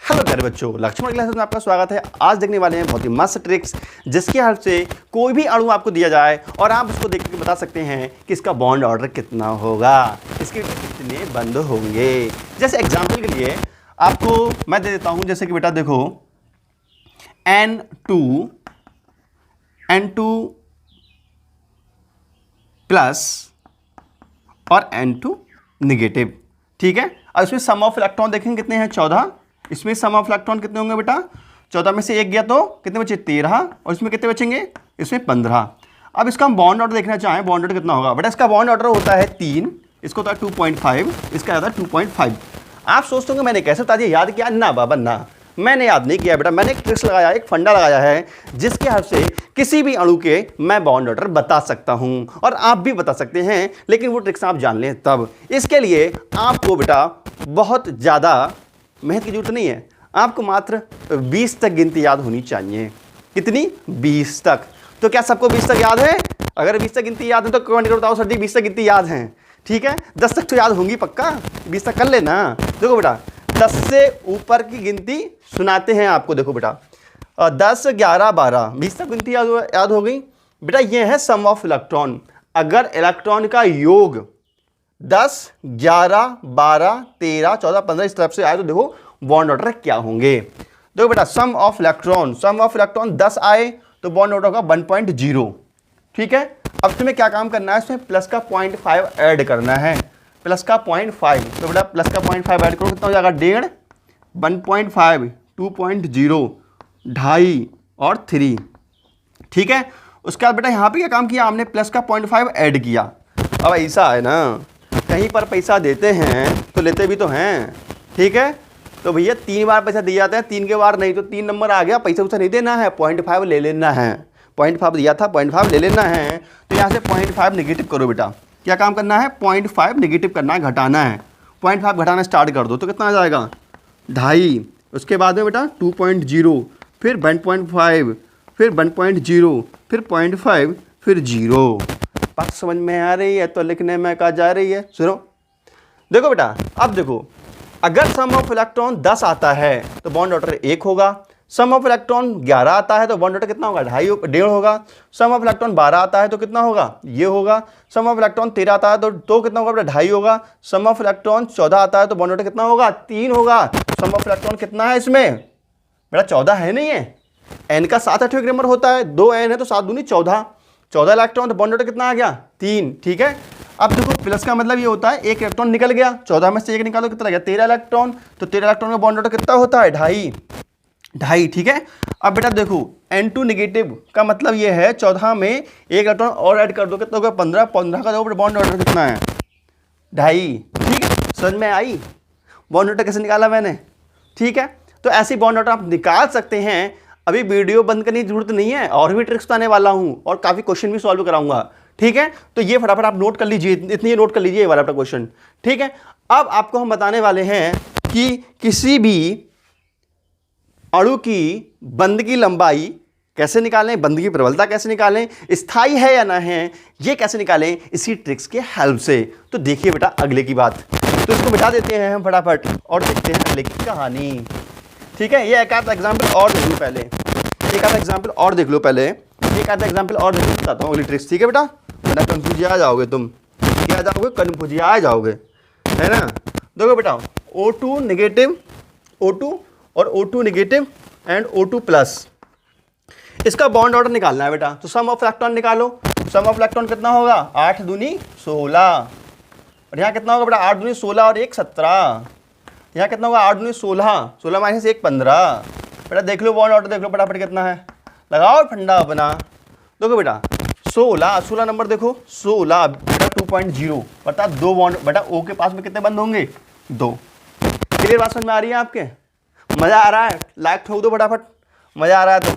Hello प्यारे बच्चों, Lakshman classes में आपका स्वागत है। आज देखने वाले हैं बहुत ही मस्त ट्रिक्स जिसकी हेल्प से कोई भी अणु आपको दिया जाए और आप उसको देख के बता सकते हैं कि इसका बॉन्ड ऑर्डर कितना होगा, इसके कितने बंद होंगे। जैसे एग्जाम्पल के लिए आपको मैं दे देता हूं, जैसे कि बेटा देखो N2 प्लस और N2 निगेटिव, ठीक है। अब इसमें सम ऑफ इलेक्ट्रॉन देखेंगे कितने हैं, 14। इसमें सम ऑफ इलेक्ट्रॉन कितने होंगे बेटा, 14 में से एक गया तो कितने बचे, 13। और इसमें कितने बचेंगे, इसमें 15। अब इसका हम बॉन्ड ऑर्डर देखना चाहें, बॉन्ड ऑर्डर कितना होगा बेटा। इसका बॉन्ड ऑर्डर होता है 3, इसको होता है 2.5, इसका होता है 2.5। आप सोचते होंगे मैंने कैसे बता दिया, याद किया? ना बाबा ना, मैंने याद नहीं किया बेटा। मैंने एक ट्रिक्स लगाया, एक फंडा लगाया है जिसके हेल्प से किसी भी अणु के मैं बॉन्ड ऑर्डर बता सकता हूं और आप भी बता सकते हैं, लेकिन वो ट्रिक्स आप जान लें तब। इसके लिए आपको बेटा बहुत ज़्यादा मेहनत की जरूरत नहीं है, आपको मात्र 20 तक गिनती याद होनी चाहिए। कितनी? 20 तक। तो क्या सबको 20 तक याद है? अगर 20 तक गिनती याद है तो कमेंट करो, बताओ सर जी 20 तक गिनती याद है, ठीक है। 10 तक तो याद होंगी पक्का, 20 तक कर लेना। देखो बेटा 10 से ऊपर की गिनती सुनाते हैं आपको। देखो बेटा 10, 11, 12, 20 तक गिनती याद हो गई बेटा। ये है सम ऑफ इलेक्ट्रॉन। अगर इलेक्ट्रॉन का योग 10, 11, 12, 13, 14, 15 इस तरफ से आए तो देखो बॉन्ड ऑर्डर क्या होंगे। देखो बेटा सम ऑफ इलेक्ट्रॉन 10 आए तो बॉन्ड ऑर्डर होगा 1.0, ठीक है। अब तुम्हें क्या काम करना है, इसमें प्लस का 0.5 ऐड करना है, प्लस का 0.5। तो बेटा प्लस का 0.5 ऐड करो, कितना हो जाएगा, 1.5, 1.5, 2.0, 2.5 और 3, ठीक है। उसके बाद बेटा यहाँ पे क्या काम किया हमने, प्लस का 0.5 ऐड किया। अब ऐसा है ना, कहीं पर पैसा देते हैं तो लेते भी तो हैं, ठीक है। तो भैया 3 बार पैसा दिया जाता है, 3 के बार नहीं। तो 3 नंबर आ गया, पैसा उसे नहीं देना है, 0.5 ले लेना है। 0.5 दिया था, 0.5 ले लेना है। तो यहाँ से 0.5 निगेटिव करो बेटा। क्या काम करना है, 0.5 निगेटिव करना है, घटाना है। 0.5 घटाना स्टार्ट कर दो तो कितना आ जाएगा, 2.5। उसके बाद में बेटा 2.0, फिर 1.5, फिर 1.0, फिर 0.5, फिर 0। बात समझ में आ रही है तो लिखने में कहा जा रही है। सुनो देखो बेटा, अब देखो अगर सम ऑफ इलेक्ट्रॉन 10 आता है तो बॉन्ड ऑर्डर 1 होगा। सम ऑफ इलेक्ट्रॉन 11 आता है तो बॉन्ड ऑर्डर कितना होगा, 1.5 होगा। सम ऑफ इलेक्ट्रॉन 12 आता है तो कितना होगा, ये होगा। सम ऑफ इलेक्ट्रॉन 13 आता है तो कितना होगा बेटा, 2.5 होगा। सम ऑफ इलेक्ट्रॉन 14 आता है तो बॉन्ड ऑर्डर कितना होगा, 3 होगा। सम ऑफ इलेक्ट्रॉन कितना है इसमें बेटा, 14 है नहीं है। एन का 7 8 नंबर होता है, 2 एन है तो 7 दूनी 14, 14 इलेक्ट्रॉन, तो बॉन्ड ऑर्डर कितना आ गया, 3, ठीक है। अब देखो प्लस का मतलब ये होता है एक इलेक्ट्रॉन निकल गया, 14 में से एक निकालो कितना गया, 13 इलेक्ट्रॉन। तो 13 इलेक्ट्रॉन का बॉन्ड ऑर्डर कितना होता है, 2.5, ठीक है। अब बेटा देखो N2 निगेटिव का मतलब ये है 14 में एक इलेक्ट्रॉन और ऐड कर दो, कितना होगा, 15, 15 का देखो बॉन्ड ऑर्डर कितना है, 2.5, ठीक है। समझ में आई बॉन्ड ऑर्डर कैसे निकाला मैंने, ठीक है। तो ऐसे बॉन्ड ऑर्डर आप निकाल सकते हैं। अभी वीडियो बंद करने की जरूरत नहीं है, और भी ट्रिक्स बताने वाला हूं और काफ़ी क्वेश्चन भी सॉल्व कराऊंगा, ठीक है। तो ये फटाफट आप नोट कर लीजिए, इतनी नोट कर लीजिए ये वाला क्वेश्चन, ठीक है। अब आपको हम बताने वाले हैं कि किसी भी अणु की बंध की लंबाई कैसे निकालें, बंध की प्रबलता कैसे निकालें, स्थायी है या ना है ये कैसे निकालें, इसी ट्रिक्स के हेल्प से। तो देखिए बेटा अगले की बात, तो इसको बिठा देते हैं हम फटाफट और देखते हैं अगले की कहानी, ठीक है। ये एक आधा एग्जाम्पल और देख लो पहले, एक आधा एग्जाम्पल और देख लो पहले, एक आधा एग्जाम्पल और देख लो, बताता हूँ अगली ट्रिक्स, ठीक है बेटा। वरना कन्फ्यूजिया आ जाओगे तुम, क्या आ जाओगे, कन्फ्यूजिया आ जाओगे, है ना। देखो बेटा O2 निगेटिव, O2 और O2 negative and O2 plus, इसका बॉन्ड ऑर्डर निकालना है बेटा। तो सम ऑफ इलेक्ट्रॉन निकालो। सम ऑफ इलेक्ट्रॉन कितना होगा, 8 दूनी 16, और यहाँ कितना होगा बेटा, 8 दूनी 16 और 1 17। यहाँ कितना होगा, 8 दूनी 16, 16 माइनस 1 15। बेटा देख लो बॉन्ड ऑर्डर, देख लो फटाफट कितना है, लगाओ फंडा अपना। देखो बेटा 16 नंबर देखो, 16 बेटा 2.0, बता 2 बॉन्ड बेटा O के पास में कितने बंद होंगे, 2। क्लियर बात समझ में आ रही है आपके, मजा आ रहा है, लाइक ठोक दो फटाफट, मजा आ रहा है तो।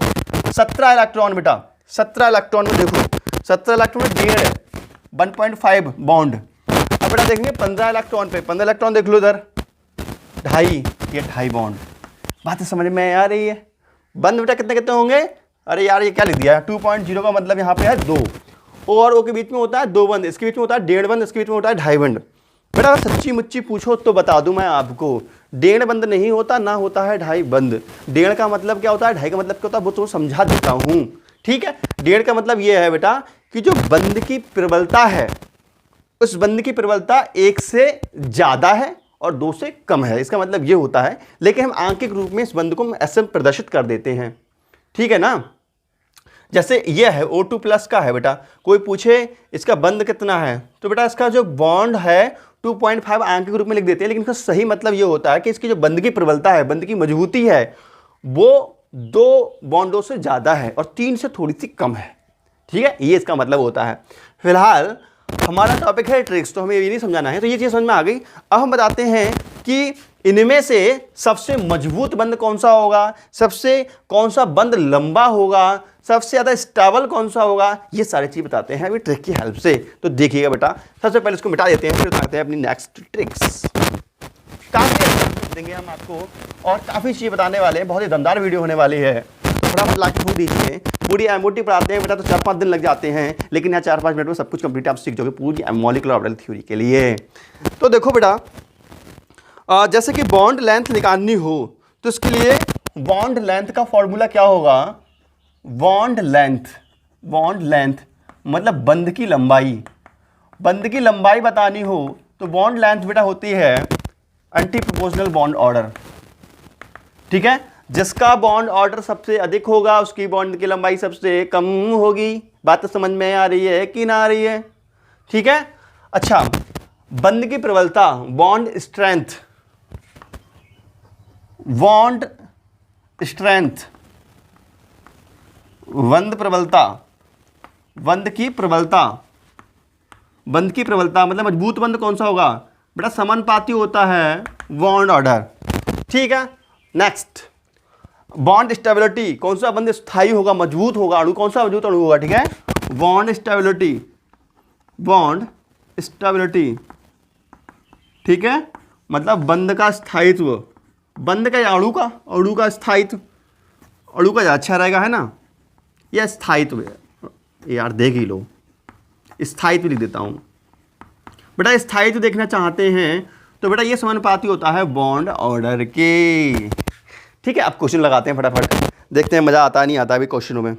17 इलेक्ट्रॉन बेटा, 17 इलेक्ट्रॉन में देखो, 17 इलेक्ट्रॉन में 1.5 बॉन्ड। अब बेटा देखेंगे 15 इलेक्ट्रॉन पे, 15 इलेक्ट्रॉन देख लो इधर, 2.5, ये 2.5 बॉन्ड। बात समझ में आ रही है। बंद बेटा कितने कितने होंगे, अरे यार ये क्या लिख दिया है, 2.0 का मतलब यहाँ पे है 2, O और O के बीच में होता है 2 बंद, इसके बीच में होता है 1.5 बंद, इसके बीच में होता है 2.5 बंद। बेटा सच्ची मुच्ची पूछो तो बता दूं मैं आपको, डेढ़ बंद नहीं होता, ना होता है ढाई बंद। डेढ़ का मतलब क्या होता है, ढाई का मतलब क्या होता है, वो तो समझा देता हूं। ठीक है, डेढ़ का मतलब ये है बेटा कि जो बंद की प्रबलता है, उस बंद की प्रबलता एक से ज्यादा है और दो से कम है, इसका मतलब ये होता है। लेकिन हम आंकिक रूप में इस बंद को ऐसे प्रदर्शित कर देते हैं। ठीक है ना, जैसे ये है O2 प्लस का है बेटा, कोई पूछे इसका बंद कितना है, तो बेटा इसका जो बॉन्ड है 2.5 आंकिक रूप में लिख देते हैं, लेकिन इसका सही मतलब ये होता है कि इसकी जो बंद की प्रबलता है, बंद की मजबूती है, वो 2 बॉन्डों से ज़्यादा है और 3 से थोड़ी सी कम है। ठीक है, ये इसका मतलब होता है। फिलहाल हमारा टॉपिक है ट्रिक्स, तो हमें ये नहीं समझाना है, तो ये चीज़ समझ में आ गई। अब हम बताते हैं कि इनमें से सबसे मजबूत बंद कौन सा होगा, सबसे कौन सा बंद लंबा होगा, सबसे ज़्यादा स्टेबल कौन सा होगा, ये सारी चीज़ बताते हैं अभी ट्रिक की हेल्प से। तो देखिएगा बेटा, सबसे पहले इसको मिटा देते हैं, फिर बताते हैं अपनी नेक्स्ट ट्रिक्स। काफ़ी अच्छा देंगे हम आपको और काफ़ी चीज़ बताने वाले हैं, बहुत ही दमदार वीडियो होने वाली है। फटाफट ला के दीजिए। पूरी एमओटी पढ़ाते हैं बेटा तो 4-5 दिन लग जाते हैं, लेकिन यहाँ 4-5 मिनट में सब कुछ कंप्लीट आप सीख जाओगे पूरी मॉलिक्यूलर ऑर्बिटल थ्योरी के लिए। तो देखो बेटा, जैसे कि बॉन्ड लेंथ निकालनी हो तो इसके लिए बॉन्ड लेंथ का फॉर्मूला क्या होगा, बॉन्ड लेंथ मतलब बंद की लंबाई। बंद की लंबाई बतानी हो तो बॉन्ड लेंथ बेटा होती है एंटी प्रोपोर्शनल बॉन्ड ऑर्डर। ठीक है, जिसका बॉन्ड ऑर्डर सबसे अधिक होगा उसकी बॉन्ड की लंबाई सबसे कम होगी। बात तो समझ में आ रही है कि ना आ रही है? ठीक है, अच्छा, बंद की प्रबलता, बॉन्ड स्ट्रेंथ, बंद प्रबलता, बंद की प्रबलता मतलब मजबूत बंद कौन सा होगा बेटा, समानुपाती होता है बॉन्ड ऑर्डर। ठीक है, नेक्स्ट बॉन्ड स्टेबिलिटी, कौन सा बंद स्थायी होगा, मजबूत होगा अणु, कौन सा मजबूत अणु होगा। ठीक है, बॉन्ड स्टेबिलिटी, ठीक है, मतलब बंद का स्थायित्व, बंद का या अणु का स्थायित्व, अणु का अच्छा रहेगा है ना, यह स्थायित्व यार देख ही लो, स्थायित्व लिख देता हूं बेटा। स्थायित्व देखना चाहते हैं तो बेटा ये समानुपाती होता है बॉन्ड ऑर्डर के। ठीक है, अब क्वेश्चन लगाते हैं फटाफट, देखते हैं मजा आता नहीं आता अभी क्वेश्चनों में।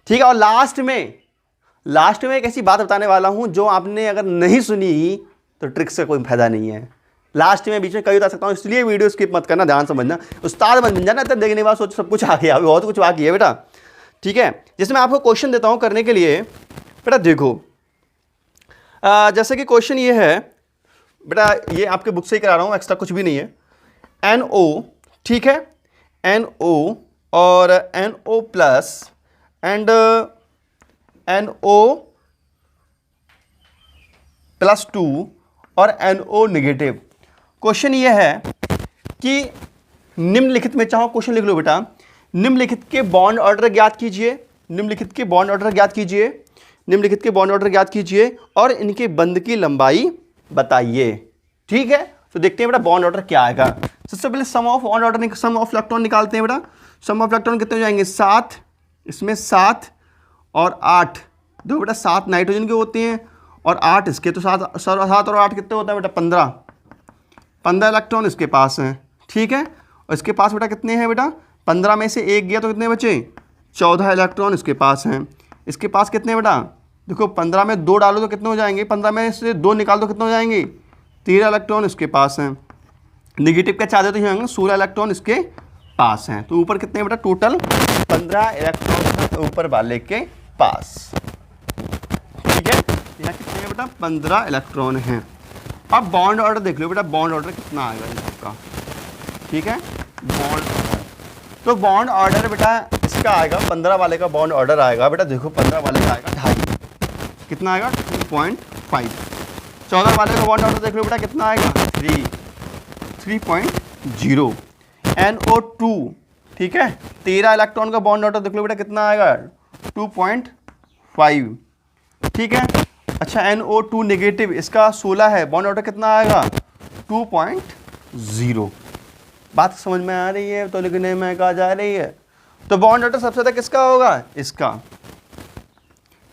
ठीक है, और लास्ट में एक ऐसी बात बताने वाला हूं जो आपने अगर नहीं सुनी तो ट्रिक्स का कोई फायदा नहीं है। लास्ट में बीच में कभी बता सकता हूं, इसलिए वीडियो स्किप मत करना, ध्यान समझना, उस्ताद बन जाना, तब देखने के बाद सोच सब कुछ आ गया, बहुत कुछ बाकी है बेटा। ठीक है, जिसमें आपको क्वेश्चन देता हूं करने के लिए बेटा, देखो जैसे कि क्वेश्चन ये है बेटा, ये आपके बुक से ही करा रहा हूं, एक्स्ट्रा कुछ भी नहीं है। NO, ठीक है, NO और NO plus and NO plus 2 और NO नेगेटिव। क्वेश्चन ये है कि निम्नलिखित में, चाहो क्वेश्चन लिख लो बेटा, निम्नलिखित के बॉन्ड ऑर्डर ज्ञात कीजिए और इनके बंद की लंबाई बताइए। ठीक है, तो देखते हैं बेटा बॉन्ड ऑर्डर क्या आएगा। सबसे पहले सम ऑफ इलेक्ट्रॉन निकालते हैं बेटा। सम ऑफ इलेक्ट्रॉन कितने हो जाएंगे, 7, इसमें 7 और 8, देखो बेटा 7 नाइट्रोजन के होते हैं और 8 इसके, तो 7 और 8 कितने होता है बेटा, 15 इलेक्ट्रॉन इसके पास हैं। ठीक है, और इसके पास बेटा कितने हैं बेटा, 15 में से 1 गया तो कितने बचे, 14 इलेक्ट्रॉन इसके पास हैं। इसके पास कितने बेटा, देखो 15 में 2 डालो तो कितने हो जाएंगे, 15 में से 2 निकाल दो कितने हो जाएंगे, 13 इलेक्ट्रॉन इसके पास हैं। निगेटिव का चार्ज तो होंगे 16 इलेक्ट्रॉन इसके पास हैं। तो ऊपर कितने बेटा, टोटल 15 इलेक्ट्रॉन ऊपर वाले के पास। ठीक है, यहाँ कितने हैं बेटा, 15 इलेक्ट्रॉन हैं। अब बॉन्ड ऑर्डर देख लो बेटा, बॉन्ड ऑर्डर कितना आएगा इसका। ठीक है, बॉन्ड ऑर्डर, तो बॉन्ड ऑर्डर बेटा इसका आएगा, 15 वाले का बॉन्ड ऑर्डर आएगा बेटा, देखो 15 वाले का आएगा 2.5, कितना आएगा 2.5। 14 वाले का बॉन्ड ऑर्डर देख लो बेटा कितना आएगा, 3.0। NO2, ठीक है, 13 इलेक्ट्रॉन का बॉन्ड ऑर्डर देख लो बेटा कितना आएगा, 2.5। ठीक है, अच्छा NO2 नेगेटिव, इसका 16 है, बॉन्ड ऑर्डर कितना आएगा, 2.0। बात समझ में आ रही है तो लिखने में कहा जा रही है। तो बॉन्ड ऑर्डर सबसे ज़्यादा किसका होगा, इसका।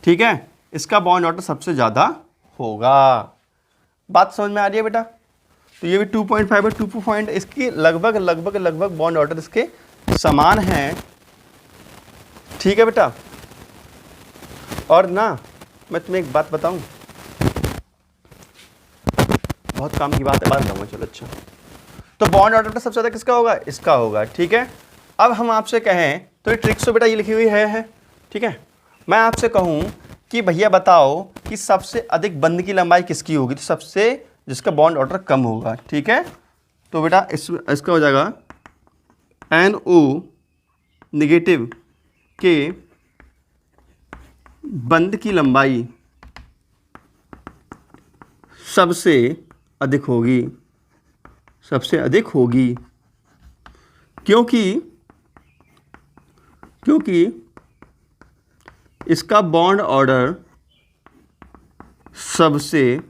ठीक है, इसका बॉन्ड ऑर्डर सबसे ज़्यादा होगा। बात समझ में आ रही है बेटा। तो ये भी 2.5 है, 2 पॉइंट इसकी लगभग बॉन्ड ऑर्डर इसके समान हैं। ठीक है बेटा। और ना मैं तुम्हें एक बात बताऊं, बहुत काम की बात है, बात बताऊंगा। चलो अच्छा, तो बॉन्ड ऑर्डर सबसे ज़्यादा किसका होगा? इसका होगा। ठीक है। अब हम आपसे कहें तो ये ट्रिक्स तो बेटा ये लिखी हुई है। ठीक है। मैं आपसे कहूं कि भैया बताओ कि सबसे अधिक बंध की लंबाई किसकी होगी, तो सबसे जिसका बॉन्ड ऑर्डर कम होगा। ठीक है। तो बेटा इसका हो जाएगा NO नेगेटिव के बंध की लंबाई सबसे अधिक होगी, सबसे अधिक होगी, क्योंकि इसका बॉन्ड ऑर्डर सबसे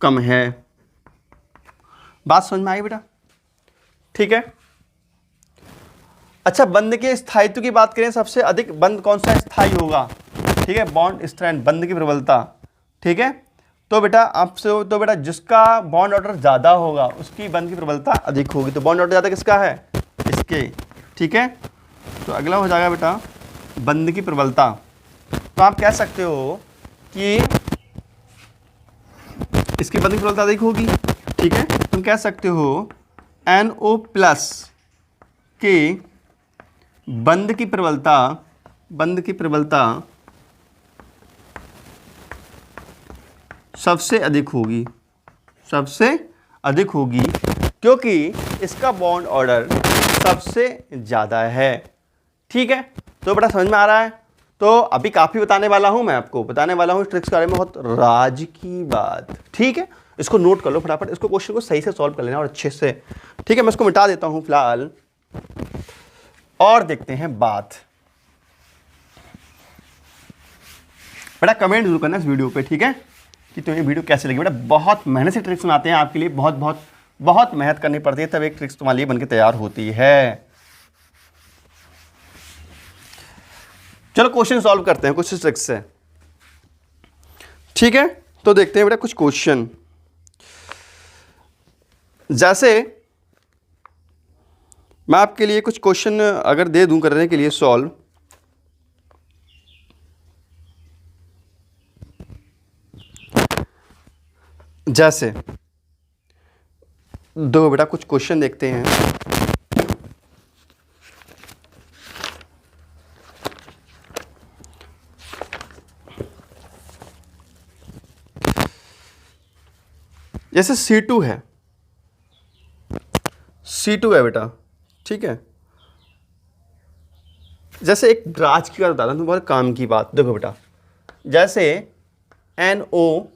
कम है। बात समझ में आई बेटा? ठीक है। अच्छा, बंध के स्थायित्व की बात करें, सबसे अधिक बंध कौन सा स्थायी होगा? ठीक है, बॉन्ड स्ट्रैंड, बंध की प्रबलता। ठीक है। तो बेटा आपसे तो बेटा जिसका बॉन्ड ऑर्डर ज़्यादा होगा उसकी बंध की प्रबलता अधिक होगी। तो बॉन्ड ऑर्डर ज़्यादा किसका है? इसके। ठीक है। तो अगला हो जाएगा बेटा बंध की प्रबलता। तो आप कह सकते हो कि इसकी बंध की प्रबलता अधिक होगी। ठीक है। तुम कह सकते हो NO प्लस के बंध की प्रबलता सबसे अधिक होगी, क्योंकि इसका बॉन्ड ऑर्डर सबसे ज़्यादा है। ठीक है। तो बेटा समझ में आ रहा है? तो अभी काफ़ी बताने वाला हूँ, मैं आपको बताने वाला हूँ ट्रिक्स के बारे में, बहुत राज की बात। ठीक है। इसको नोट कर लो फटाफट, इसको क्वेश्चन को सही से सॉल्व कर लेना और अच्छे से। ठीक है। मैं इसको मिटा देता हूँ फिलहाल और देखते हैं बात। बेटा कमेंट जरूर करना इस वीडियो पे। ठीक है, कि तुम्हें वीडियो कैसे लगी। बेटा बहुत मेहनत से ट्रिक्स बनाते हैं आपके लिए, बहुत मेहनत करनी पड़ती है, तब एक ट्रिक्स तुम्हारे लिए बनके तैयार होती है। चलो क्वेश्चन सॉल्व करते हैं कुछ ट्रिक्स से। ठीक है। तो देखते हैं बेटा कुछ क्वेश्चन। जैसे मैं आपके लिए कुछ क्वेश्चन अगर दे दूं करने के लिए सॉल्व, जैसे दो बेटा कुछ क्वेश्चन देखते हैं। जैसे C2 है बेटा। ठीक है। जैसे एक राज की बात बता रहा हूं, बहुत काम की बात। देखो बेटा, जैसे NO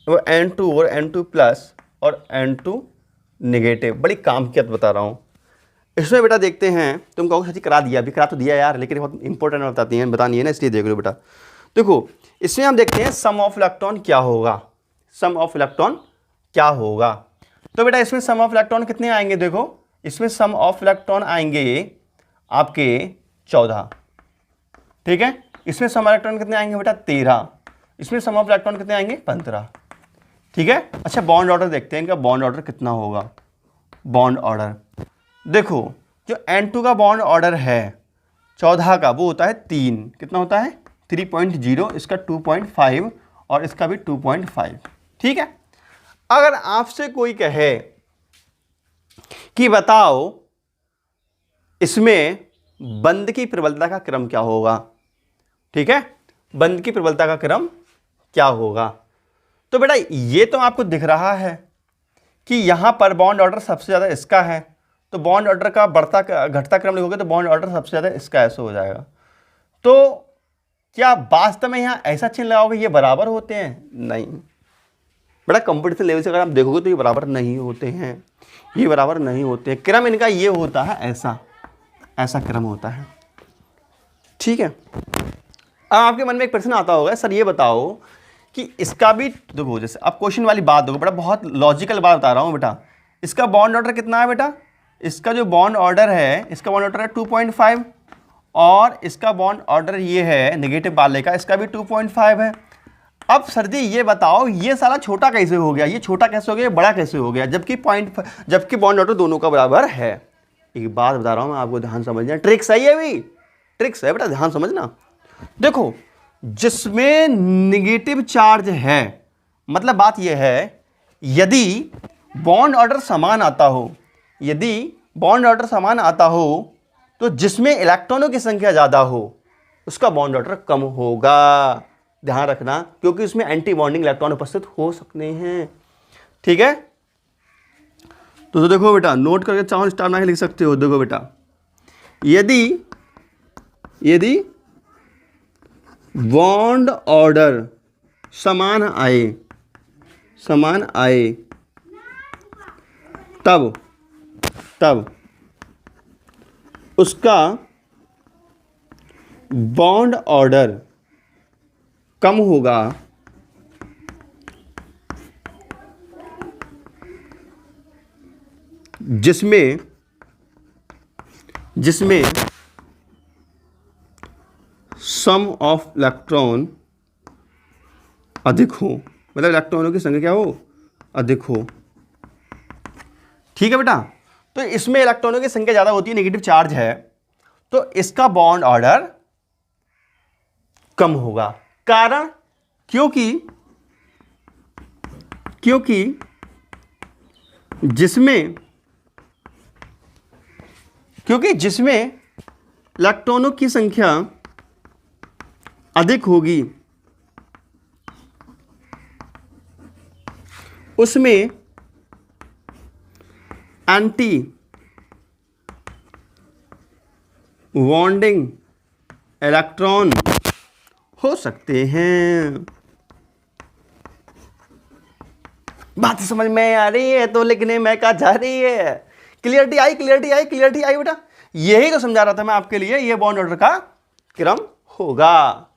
और N2 और N2 प्लस और N2 नेगेटिव, बड़ी काम की बात बता रहा हूँ। इसमें बेटा देखते हैं, तुम कहोगे सच्ची करा दिया, अभी करा तो दिया यार, लेकिन बहुत इंपॉर्टेंट बतानी है ना, इसलिए देख लो बेटा। देखो इसमें हम देखते हैं सम ऑफ इलेक्ट्रॉन क्या होगा। तो बेटा इसमें सम ऑफ इलेक्ट्रॉन कितने आएंगे? देखो इसमें सम ऑफ इलेक्ट्रॉन आएंगे आपके 14। ठीक है। इसमें सम इलेक्ट्रॉन कितने आएंगे बेटा? 13। इसमें सम ऑफ इलेक्ट्रॉन कितने आएंगे? 15। ठीक है। अच्छा बॉन्ड ऑर्डर देखते हैं, इनका बॉन्ड ऑर्डर कितना होगा। बॉन्ड ऑर्डर देखो, जो N2 का बॉन्ड ऑर्डर है 14 का, वो होता है 3। कितना होता है? 3.0। इसका 2.5 और इसका भी 2.5। ठीक है। अगर आपसे कोई कहे कि बताओ इसमें बंध की प्रबलता का क्रम क्या होगा। ठीक है, बंध की प्रबलता का क्रम क्या होगा। तो बेटा ये तो आपको दिख रहा है कि यहां पर बॉन्ड ऑर्डर सबसे ज्यादा इसका है, तो बॉन्ड ऑर्डर का बढ़ता घटता क्रम लिखोगे तो बॉन्ड ऑर्डर सबसे ज्यादा इसका ऐसे हो जाएगा। तो क्या वास्तव में यहां ऐसा चिन्ह लगाओगे ये बराबर होते हैं? नहीं बेटा, कंपटीशन लेवल से अगर आप देखोगे तो ये बराबर नहीं होते हैं, ये बराबर नहीं होते हैं। क्रम इनका ये होता है, ऐसा क्रम होता है। ठीक है। अब आपके मन में एक प्रश्न आता होगा, सर ये बताओ कि इसका भी देखो, जैसे अब क्वेश्चन वाली बात देखो बेटा, बहुत लॉजिकल बात बता रहा हूं बेटा। इसका बॉन्ड ऑर्डर कितना है बेटा? इसका जो बॉन्ड ऑर्डर है, इसका बॉन्ड ऑर्डर है 2.5 और इसका बॉन्ड ऑर्डर ये है नेगेटिव वाले का, इसका भी 2.5 है। अब सर जी ये बताओ, ये सारा छोटा कैसे हो गया, ये छोटा कैसे हो गया, ये बड़ा कैसे हो गया, जबकि बॉन्ड ऑर्डर दोनों का बराबर है। एक बात बता रहा हूं मैं आपको, ध्यान समझना, ट्रिक सही है भी, ट्रिक्स है बेटा, ध्यान समझना। देखो जिसमें निगेटिव चार्ज है, मतलब बात यह है यदि बॉन्ड ऑर्डर समान आता हो, यदि बॉन्ड ऑर्डर समान आता हो तो जिसमें इलेक्ट्रॉनों की संख्या ज्यादा हो उसका बॉन्ड ऑर्डर कम होगा। ध्यान रखना, क्योंकि उसमें एंटी बॉन्डिंग इलेक्ट्रॉन उपस्थित हो सकते हैं। ठीक है, तो देखो बेटा, नोट करके चाहो स्टार बना के लिख सकते हो। देखो बेटा, यदि बॉन्ड ऑर्डर समान आए तब उसका बॉन्ड ऑर्डर कम होगा जिसमें सम ऑफ इलेक्ट्रॉन अधिक हो, मतलब इलेक्ट्रॉनों की संख्या क्या हो, अधिक हो। ठीक है बेटा, तो इसमें इलेक्ट्रॉनों की संख्या ज्यादा होती है, नेगेटिव चार्ज है, तो इसका बॉन्ड ऑर्डर कम होगा। कारण क्योंकि जिसमें इलेक्ट्रॉनों की संख्या अधिक होगी उसमें एंटी बॉन्डिंग इलेक्ट्रॉन हो सकते हैं। बात समझ में आ रही है तो लिखने में कहा जा रही है। क्लियरिटी आई बेटा, यही तो समझा रहा था मैं आपके लिए, ये बॉन्ड ऑर्डर का क्रम होगा।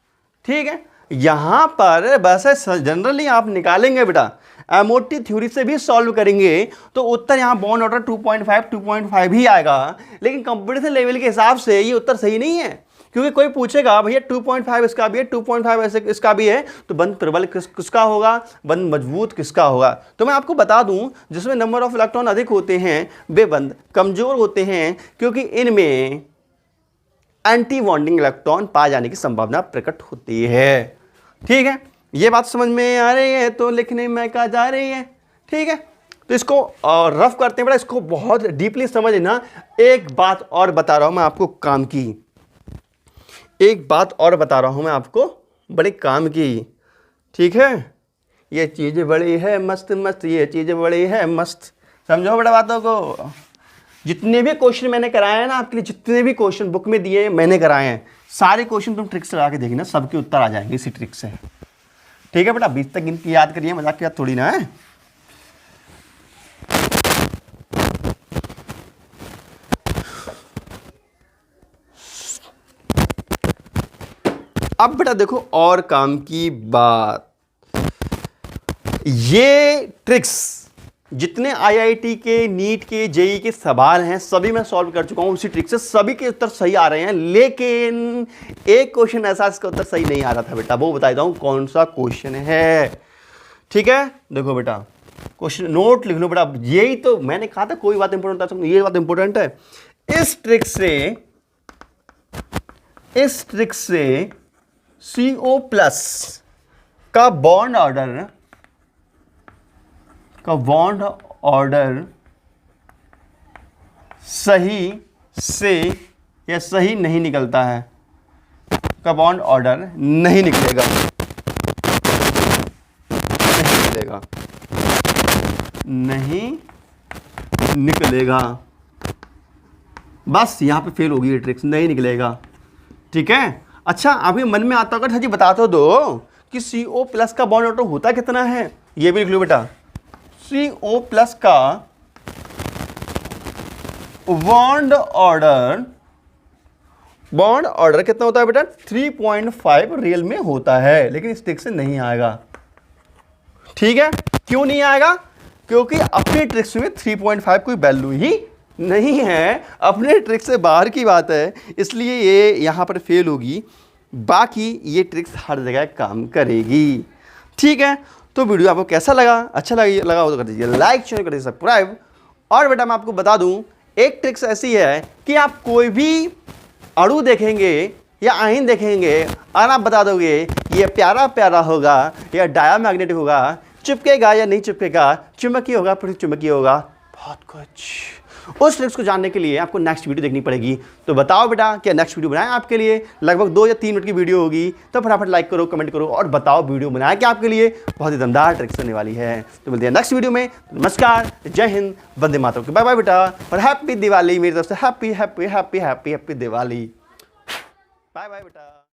ठीक है, यहां पर बस जनरली आप निकालेंगे बेटा, एमओटी थ्योरी से भी सॉल्व करेंगे तो उत्तर यहां बॉन्ड ऑर्डर 2.5 ही आएगा, लेकिन कंपटीशन लेवल के हिसाब से ये उत्तर सही नहीं है, क्योंकि कोई पूछेगा भैया 2.5 इसका भी है, 2.5 ऐसे इसका भी है, तो बंद प्रबल किसका होगा, बंद मजबूत किसका होगा। तो मैं आपको बता दूं, जिसमें नंबर ऑफ इलेक्ट्रॉन अधिक होते हैं वे बंद कमजोर होते हैं, क्योंकि इनमें एंटी बॉन्डिंग इलेक्ट्रॉन पाए जाने की संभावना प्रकट होती है। ठीक है, ये बात समझ में आ रही है तो लिखने में कहा जा रही है। ठीक है, तो इसको रफ करते हैं बेटा, इसको बहुत डीपली समझना। एक बात और बता रहा हूं मैं आपको काम की, एक बात और बता रहा हूं मैं आपको बड़े काम की। ठीक है, ये चीज़ बड़ी है मस्त मस्त, ये चीज़ बड़ी है मस्त, समझो बड़ा बातों को। जितने भी क्वेश्चन मैंने कराए हैं ना आपके लिए, जितने भी क्वेश्चन बुक में दिए मैंने कराए हैं, सारे क्वेश्चन तुम ट्रिक से लगा के देखना, सबके उत्तर आ जाएंगे इसी ट्रिक से। ठीक है बेटा, 20 तक गिनती याद करिए, मजाक की बात थोड़ी ना है। अब बेटा देखो और काम की बात, ये ट्रिक्स जितने आईआईटी के, नीट के, जेई के सवाल हैं सभी मैं सॉल्व कर चुका हूं उसी ट्रिक से, सभी के उत्तर सही आ रहे हैं, लेकिन एक क्वेश्चन ऐसा इसका उत्तर सही नहीं आ रहा था बेटा, वो बता देता हूं कौन सा क्वेश्चन है। ठीक है, देखो बेटा क्वेश्चन नोट लिख लो बेटा, यही तो मैंने कहा था कोई बात इंपॉर्टेंट था, ये बात इंपॉर्टेंट है। इस ट्रिक से CO प्लस का बॉन्ड ऑर्डर सही से या सही नहीं निकलता है, का बॉन्ड ऑर्डर नहीं निकलेगा, नहीं निकलेगा, बस यहां पे फेल होगी ये ट्रिक्स, नहीं निकलेगा। ठीक है, अच्छा अभी मन में आता होगा जी बता तो दो कि CO प्लस का बॉन्ड ऑर्डर होता कितना है, ये भी लिख लो बेटा। CO प्लस का बॉन्ड ऑर्डर कितना होता है बेटा, 3.5 रियल में होता है, लेकिन इस ट्रिक से नहीं आएगा। ठीक है, क्यों नहीं आएगा, क्योंकि अपने ट्रिक्स में 3.5 कोई वैल्यू ही नहीं है, अपने ट्रिक से बाहर की बात है, इसलिए ये यहां पर फेल होगी, बाकी ये ट्रिक्स हर जगह काम करेगी। ठीक है, तो वीडियो आपको कैसा लगा, अच्छा लगा हो तो कर दीजिए लाइक, चैनल कर दीजिए सब्सक्राइब। और बेटा मैं आपको बता दूं, एक ट्रिक्स ऐसी है कि आप कोई भी अणु देखेंगे या आयन देखेंगे और आप बता दोगे ये प्यारा प्यारा होगा या डायामैग्नेटिक होगा, चिपकेगा या नहीं चिपकेगा, चुंबकीय होगा प्रतिचुंबकीय होगा, बहुत कुछ। उस ट्रिक्स को जानने के लिए आपको नेक्स्ट वीडियो देखनी पड़ेगी। तो बताओ बेटा क्या नेक्स्ट वीडियो बनाएं आपके लिए, लगभग 2 या 3 मिनट की वीडियो होगी, तो फटाफट लाइक करो, कमेंट करो और बताओ वीडियो बनाए क्या आपके लिए, बहुत ही दमदार ट्रिक्स होने वाली है। तो मिलते हैं नेक्स्ट वीडियो में। नमस्कार, जय हिंद, वंदे मातरम, बाय बाय बेटा, और हैप्पी दिवाली मेरी तरफ से, happy happy happy happy happy Diwali, bye bye बेटा।